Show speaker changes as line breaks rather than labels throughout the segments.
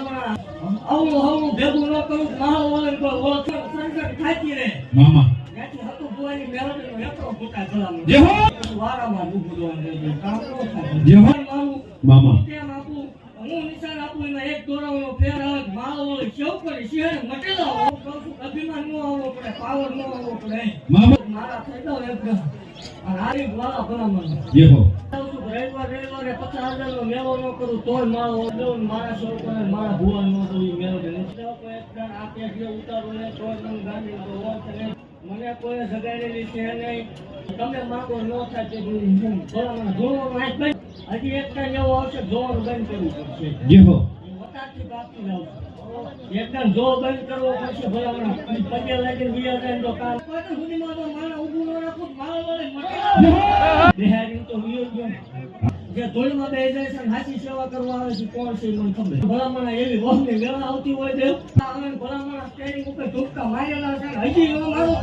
આવું આવું ભેગું ન કરું મારો ઓળખ સંકટ થાતી રહે
મામા
ત્યાંથી હતું ભુવાની મેળવણીનો એટલો ફૂટા ચલાવવાનો
જે હો
વારામાં ડૂબું દોવાનું કામ ન થાય
જે હો
મારું
મામા
કેમ આપું હું નિશાન આપું એમાં એક દોરાવનો ફેર આવે મારો ઓળખ કેવું કરી શિયાળે મટેલા હું કહું છું અભિમાન ન આવવો પડે પાવર ન આવવો પડે
મામા
મારા થઈ જાવ એકદમ અને હારી વાળા ભલામણ
જે હો
રવિવારે 50,000 નો મેળો ન કરું તોય મારો ઓર્ડર મારા છોકરાને મારા ભુવા નો તો ઈ મેળો દે કોઈ એક જણ આ પેઢીએ ઉતારું ને તોય મને ગાંધી તો વાત ને મને કોઈ જગાડેલી છે નહીં તમે માંગો ન થાય તે હું ભલામણ જોવાનું આજ બંધ હજી એક ટાઈમ એવો આવશે જોવાનું બંધ કરવું પડશે
જે હો
વટારથી બાકી લાવું એકદમ જો બંધ કરવો પડશે ભલામણ પગે લાગીને બીજા જાય તો કામ કોઈ સુધીમાં તો મારા ઊભું ન રાખું મારા વડે મટેલા બિહારી તો વિયો ગયો જે ધોળમાં બે જાય છે હાચી સેવા કરવા આવે છે કોણ છે મને ખબર ભલામણ એવી વહની વેળા આવતી હોય દેવ અને ભલામણ સ્ટેરિંગ ઉપર ધોકા મારેલા છે હજી નો મારો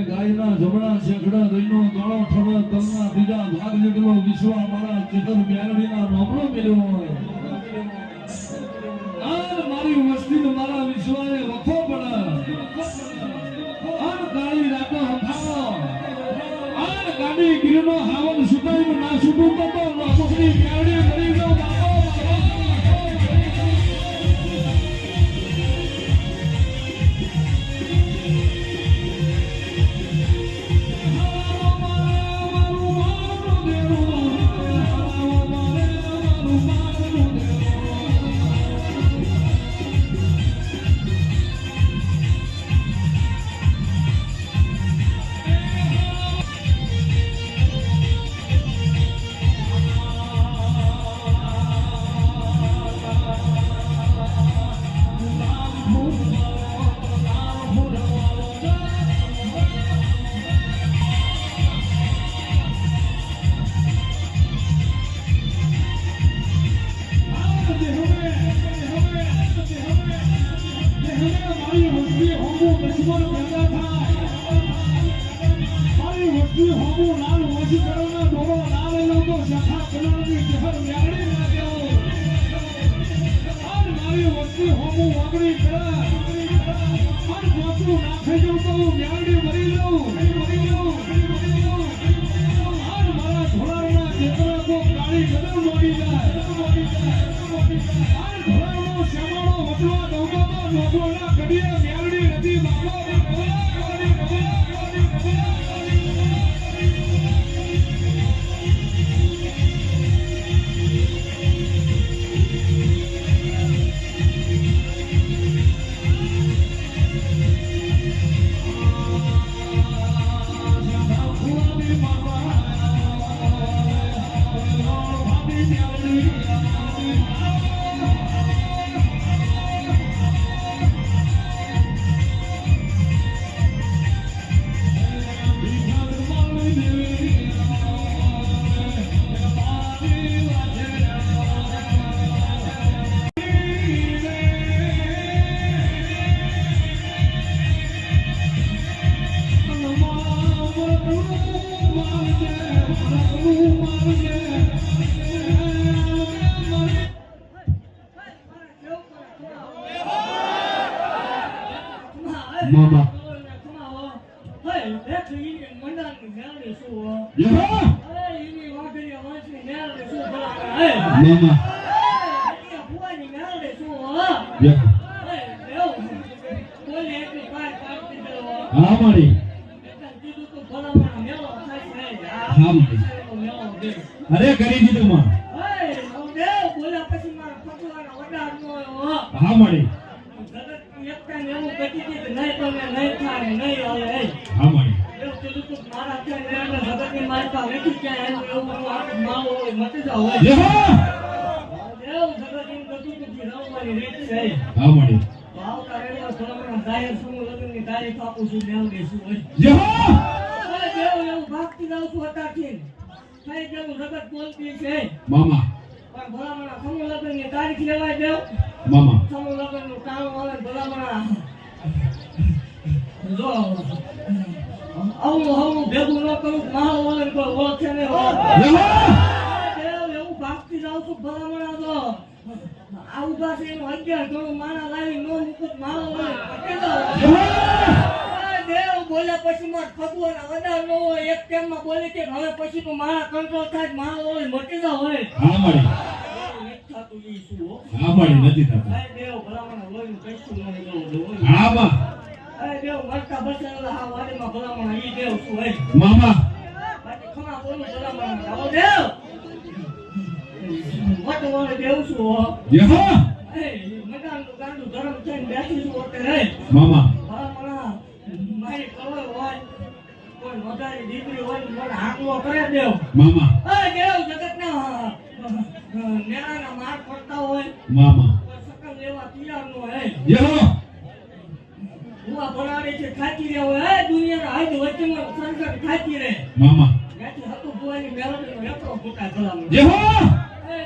ગાયના જમણા શેખડા દઈનો કાળો ઠરો તલના બીજા ભાગ જેટલો વિશ્વા મારા ચિતર મેળવીના નોબળો મેળવ્યો આ મારી વસ્તી મારા વિશ્વાએ વખો પડે આ કાળી રાતો હફાવો આ ગાડી ગીરનો હાવન સુટાઈ ના સુટું તો નોકરી મેળવી કરી દો બાપો Mama. अरे करी दी तुम हाँ मारी मामा मामा
ભેગું ન કરું માહોલ ઓળખે ને એવું ભાગતી જાઉં છું ભલામણા તો આ ઉભા છે એનું 11 ઘણું માણા લાવી નો મુકુટ માહોલ દેવ બોલ્યા પછી માર ખબુઓના વધાર ન હોય એક ટાઈમમાં બોલે કે હવે પછી તો મારા કંટ્રોલ થાય માહોલ મટી જાવ હોય
હા મારી
થાતું ઈ શું હો
હા મારી નથી થતું
દેવ ભલામણા લોહીનું કઈશું મને દો
હા બા
દેવ મરતા બચાવેલા હા વાડીમાં ભલામણા ઈ દેવ શું હોય
મામા
બાકી ખમા બોલું ભલામણા આવો દેવ વટ વાળે દેવ શું હો
યહા
એ ગરમ થઈને બેઠી છું અત્યારે
મામા
ભલામણા મારી કવર હોય કોઈ વધારે દીકરી હોય ને મને હાકલો કરે દેવ
મામા
દેવ જગતના નેણાના માર પડતા હોય
મામા
કોઈ સકલ લેવા તૈયાર ન હોય
યહો
હુઆ ભરાડે છે ખાતી રહ્યા હોય દુનિયાના હાથ વચ્ચેમાં સંકટ ખાતી રહે
મામા
ત્યાંથી હતું ભુવાની મેળવીનો એકલો ફૂટા ભલામણ
યહો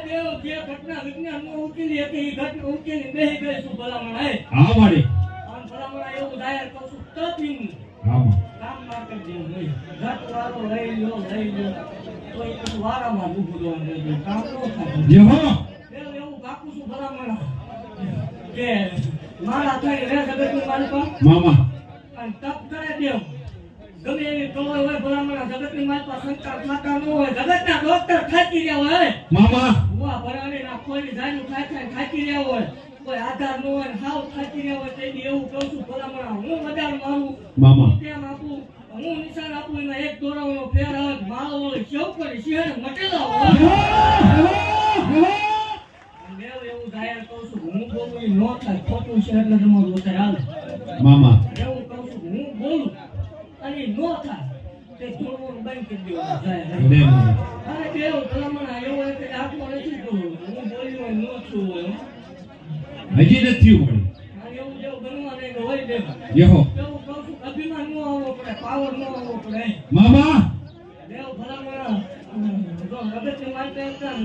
દેવ જે ઘટના વિજ્ઞાન નો ઉકેલી હતી એ ઘટના ઉકેલી બેહી ગઈ છું ભલામણ
હા માડી
આમ ભલામણ એવું જાહેર કહું છું તપીનું
મામા
કામ ના કરી દેવું નહીં ઘટ વાળો લઈ લ્યો તો એ પછી વારામાં ઊભું રહેવાનું રહેજો કામ ન થાય
યહો
દેવ એવું બાપુ છું ભલામણ કે મારા થઈ રે જગતની માલિકા
મામા
અને તપ કરે દેવ ગમે એવી કવર હોય ભલામણ જગતની માલિકા સંસ્કાર થતા ન હોય જગતના ડોક્ટર ખાતી રહ્યા હોય
મામા
હુઆ ભરાડી ના ખોલી જાયું ખાતી રહ્યા હોય કોઈ આધાર ન હોય હાવ ખાતી રહ્યા હોય તે એવું કહું છું ભલામણ હું મજાર મારું
મામા
તેમ આપું હું નિશાન આપું એમાં એક દોરાવાનો ફેર આવે માળો હોય સેવ કરી શિયાળે મટેલા હોય દેવ એવું જાહેર કહું છું હું બોલું એ ન થાય ખોટું છે એટલે તમારું ઉતાર હાલે
મામા
એવું કહું છું હું બોલું અને ન થાય તે થોડું બંધ કરી દેવું જાહેર
લે મામા
અરે દેવ ભલામણ એવું એટલે આત્મા નથી કહું હું બોલ્યું હોય ન છું હોય
હજી નથી મળી
અને એવું જેવું બનવા નહીં હોય દેવ
યહો
એવું કહું છું અભિમાન ન આવવો પડે પાવર ન આવવો પડે
મામા
દેવ ભલામણ જો જગતની માલિક એકદમ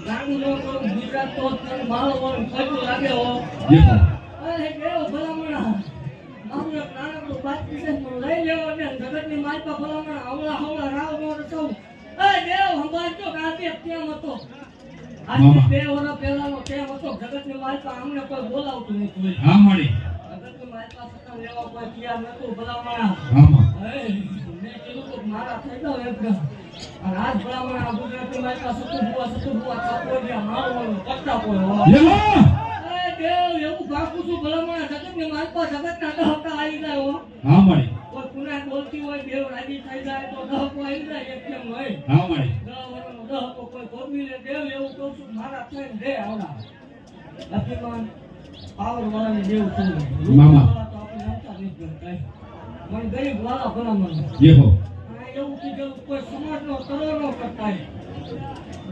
લાગુ ન કરું ગુજરાત તો તને મારો વરણ ખોટું લાગે હો
યહો
અરે દેવ ભલામણ મારું એક નાનકડું બાકી છે પણ લઈ લેવો ને જગતની માલિકા ભલામણ હવળા રાવ નો રસવ એ દેવ સંભાળજો કે આજે કેમ હતો આજે 2 વર્ષ પહેલાનો કેમ હતો જગતની માલિકા અમને કોઈ બોલાવતું નતું
હા માડી
જગતની માલિકા સત્તા લેવા કોઈ તૈયાર નતું ભલામણ
મામા
મેં કીધું કે મારા થઈ જાવ એકદમ અને આજ ભલામણ આ ગુજરાતની માલિકા સતું ભુવા છાપો ગયા મારવાનું કરતા કોઈ
યહો
દેવ એવું બાપુ છું ભલામણ જગતની માલિકા જગતના દહકા આવી જાય હો
હા માડી
કોઈ પુના બોલતી હોય દેવ રાજી થઈ જાય તો દહકો આવી જાય એક કેમ હોય
હા માડી
10 વર્ષનો દહકો કોઈ ભોગવી લે દેવ એવું કહું છું મારા થઈને દે આવડા અભિમાન પાવર વાળાને દેવ છું
મામા.
તો આપણે નમતા નહીં કરતા મને ગરીબ વાળા ભલામણ
યહો
એવું કીધું કોઈ સમાજનો તરો ન કરતા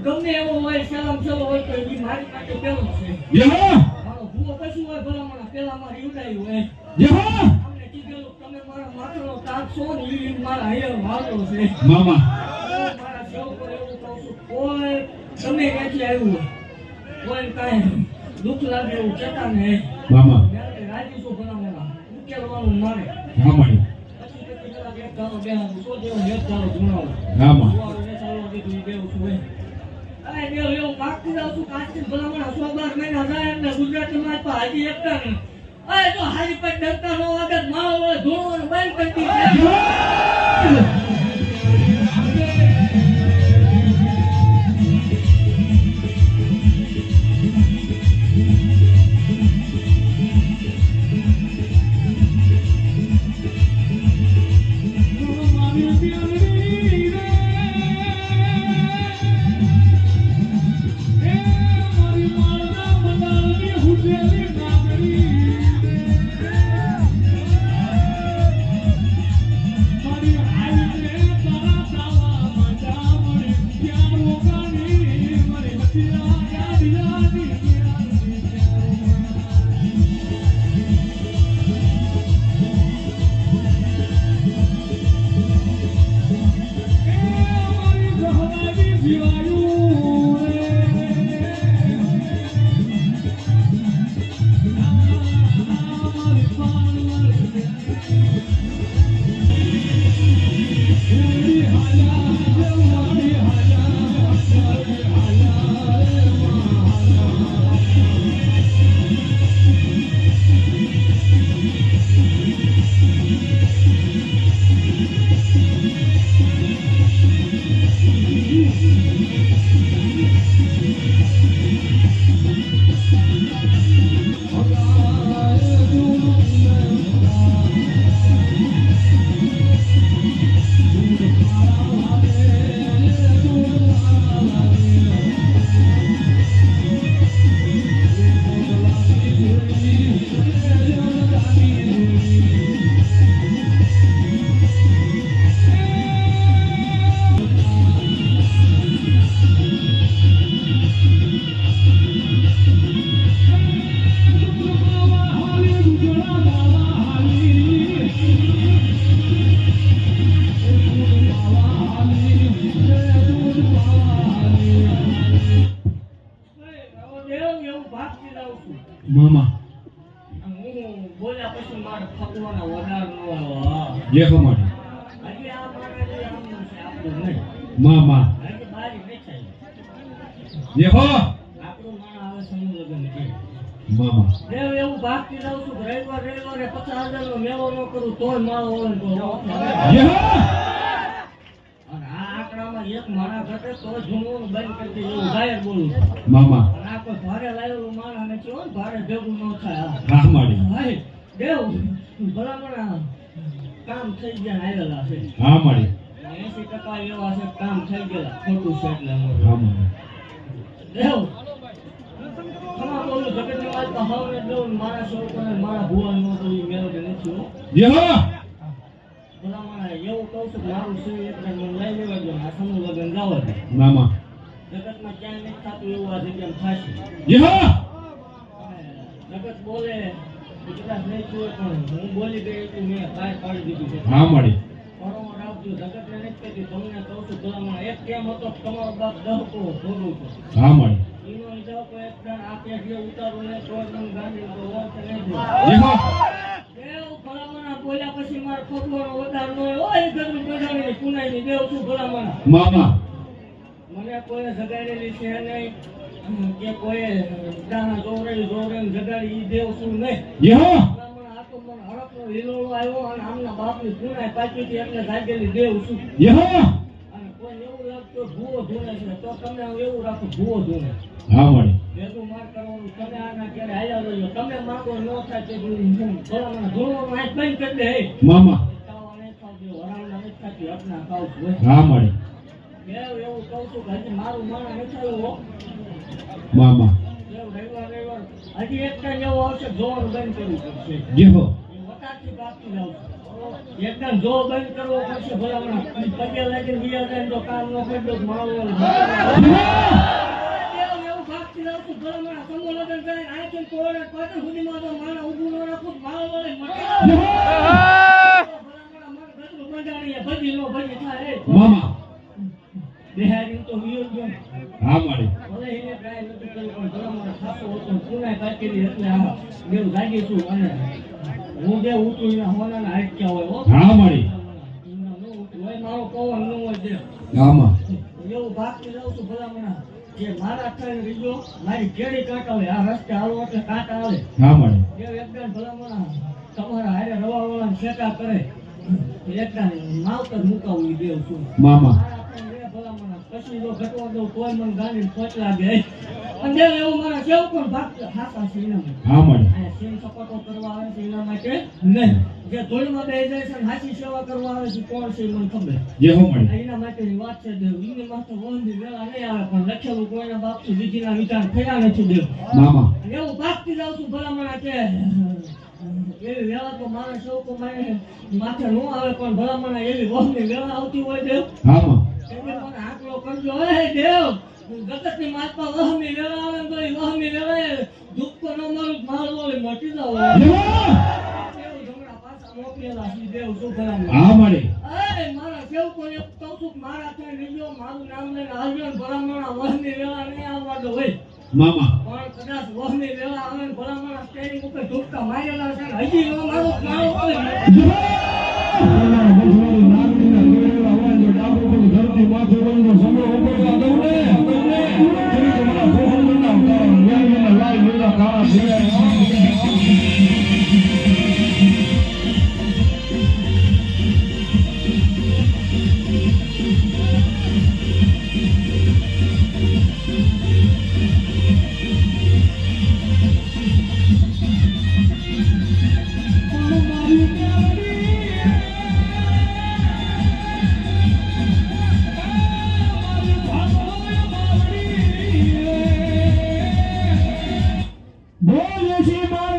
ગમે એવો હોય સલામ ચલો હોય તો એ મારી માટે પેલો છે
યહો
મારો ભૂવો કશું હોય ભલામણ પેલા મારી ઉડાઈ હોય
યહો
અમને કીધેલું તમે મારા માથાનો તાજ છો ને એ મારા અહીંયા મારતો છે
મામા
મારા સેવકો એવું કહું છું કોઈ ગમે ક્યાંથી આવ્યું હોય કોઈ કાંઈ દુઃખ લાગે એવું કહેતા ને
મામા
ત્યારે રાજી છું ભલામણ ઉકેલવાનું મારે
હા માડી
પછી કલાક એક ધારો બે સો જેવો એક ધારો ગુણાવો
હા માં
એવું માગતી જાઉં છું કાચી ભલામણ 12 મહિના જાય એટલે ગુજરાતીમાં તો હાજી એકતા નહીં અરે જો હાજી પર ડરતા નો વાગે મારો વળે ધોવાનું બંધ કરી દીધું જાઉં છું
મામા
અને હું બોલ્યા પછી મારે ફકવાના વડાર ન આવે
જે ખમાડી
હજી આ મારે જે આમનું છે આપણું નહીં
મામા
હજી બારી બેઠાય
જે હો
આપણું માણસ આવે સમૂહ લગ્ન છે
મામા
દેવ એવું ભાગતી જાઉં છું કે રવિવારે 50,000 નો મેળો ન કરું તોય મારો હોય ને તો
જે હો
અને આ આંકડામાં એક માણસ ઘટે તો જૂનું બંધ કરી દે એવું જાહેર બોલું
મામા
અને આ કોઈ ભારે લાવેલું માણસ નથી હોય ને ભારે ભેગું ન થાય
રાહમાડી
હાય દેવ ભલામણ કામ થઈ ગયા આવેલા છે
રાહમાડી
80% એવા છે કામ થઈ ગયેલા ખોટું છે એટલે
રાહમાડી
દેવ ખમા બોલું જગતની વાત તો હવે દેવ મારા સ્વરૂપને મારા ભુવન નો તો ઈ મેળો કે નથી હો
જે હો
ભલામણ એવું કહું છું કે મારું છે એટલે મને લઈ લેવા દો આ સમૂહ લગ્ન જવા દે
મામા
જગતમાં ક્યાંય નથી થતું એવું આ જગ્યામાં થશે
જે હો
જગત બોલે કદાચ નહીં જોયે પણ હું બોલી ગઈ એટલે મેં બહાર પાડી દીધું છે
રાહમાડી
બરોબર રાખજો જગતને નથી કહેતી તમને કહું છું ભલામણ એક કેમ હતો કે તમારો બાપ દહકો ભોગવું છે
રાહમાડી
એનો દહકો એક દાણ આ પેઢીએ ઉતારું ને તો એકદમ ગાંધી તો વાત નહીં
જે હો
દેવ ભલામણ બોલ્યા પછી મારે ખોટવાનો વધાર ન હોય ઓય ગરમી બજારની કુનાઈની દેવ છું ભલામણ
મામા
મને કોઈ જગાડેલી છે નહીં કે કોઈ દાણા જોવરેલી જગાડી ઈ દેવ છું નહીં
જે હો
ભલામણ આ તો મને હડકનો હિલોળો આવ્યો અને આમના બાપની કુનાઈ પાકી હતી એટલે જાગેલી દેવ છું
જે હો
અને કોઈ એવું લાગતું ભૂવો ધૂણે છે તો તમે એવું રાખો ભૂવો ધૂણે
રાહમાડી
ભેગું માર કરવાનું તમે આના ક્યારે હાલ્યા રહ્યો તમે માંગો ન થાય તે ભલામણ ધૂણવાનું આંખ બંધ કરી દે હે
મામા
ખાવા નહીં ખાવજો હરામણા નથી ખાતી અપના ખાવ છું
રાહમાડી
દેવ એવું કહું છું કે હજી મારું માણા નથી આવ્યું હો
મામા
દેવ રવિવાર હજી એક ટાઈમ એવો આવશે જોવાનું બંધ કરવું પડશે
જે હો
એ વટારથી ભાગતી જાઉં છું એકદમ જો બંધ કરવો પડશે ભલામણ પગે લાગીને વિયા જાય તો કામ ન કરી દો મારો દેવ એવું ભાગતી જાઉં છું ભલામણ સમૂહ લગ્ન કરીને આયથી કોરડે પાછળ સુધીમાં તો માણા ઊભું ન રાખું મારો વળે મટે ભલામણ મને ગજરું બંધાણી ભજી નો ભજી થાય
મામા
બિહારી તો વિયો ગયો
રાહમાડી
ભલે એને ટ્રાય નથી કરી પણ ભલામણ ખાસો હતો પુનાય કાચેલી એટલે આ મેં જાગી છું અને હું જે ઊંચું એના હોનાના હાટક્યા હોય હો
રાહમાડી
એના નો ઊંચું હોય મારો પવન ન હોય છે
મામા
એવું ભાગતી રહું છું ભલામણ જે મારા થઈને રીજો મારી કેડી કાંટા આવે આ રસ્તે હાલો એટલે કાંટા આવે
રાહમાડી
એ એકદમ ભલામણ તમારા હારે રવા વાળા શેકા કરે એકદમ માવતર મુકાવું દેવ છું
મામા
પછી જો ઘટવા દઉં કોઈ મને ગાંધી પહોંચલા દે અને એવું મારા સેવ પણ ભાગ હાસા છે એના
રાહમાડી
માટે સીમ સપાટો કરવા આવે છે એના માટે નહીં જે ધોળમાં બે જાય છે હાસી સેવા કરવા આવે છે કોણ છે મને ખબર
જે હો માડી
એના માટેની વાત છે દેવ એની માથે વંદી વેળા નહીં આવે પણ લખેલું કોઈના બાપથી વિધિના વિચાર થયા નથી દેવ
મામા
અને એવું ભાગતી જાઉં છું ભલામણ કે એવી વેળા તો મારા સૌકો માથે ન આવે પણ ભલામણ એવી વહની વેળા આવતી હોય દેવ
મામા
મને આંકડો કરજો હે દેવ જગતની માતા વહમી વેળા આવે તો એ વહમી વેળાએ દુઃખ ન મારું મારવો મટી જાવ દેવ જમણા પાછા મોકલેલા છે દેવ શું ભલામણ
રાહમાડી
એ મારા સેવકો એક કહું છું કે મારા ત્યાં લીજો મારું નામ લઈને આવજો ને ભલામણ વહમી વેળા નહીં આવવા દો હોય
મામા
પણ કદાચ વહમી વેળા આવે ને ભલામણ સ્ટેરિંગ ઉપર ધૂપકા મારેલા છે હજી ન મારો હોય
બોલે છે મારા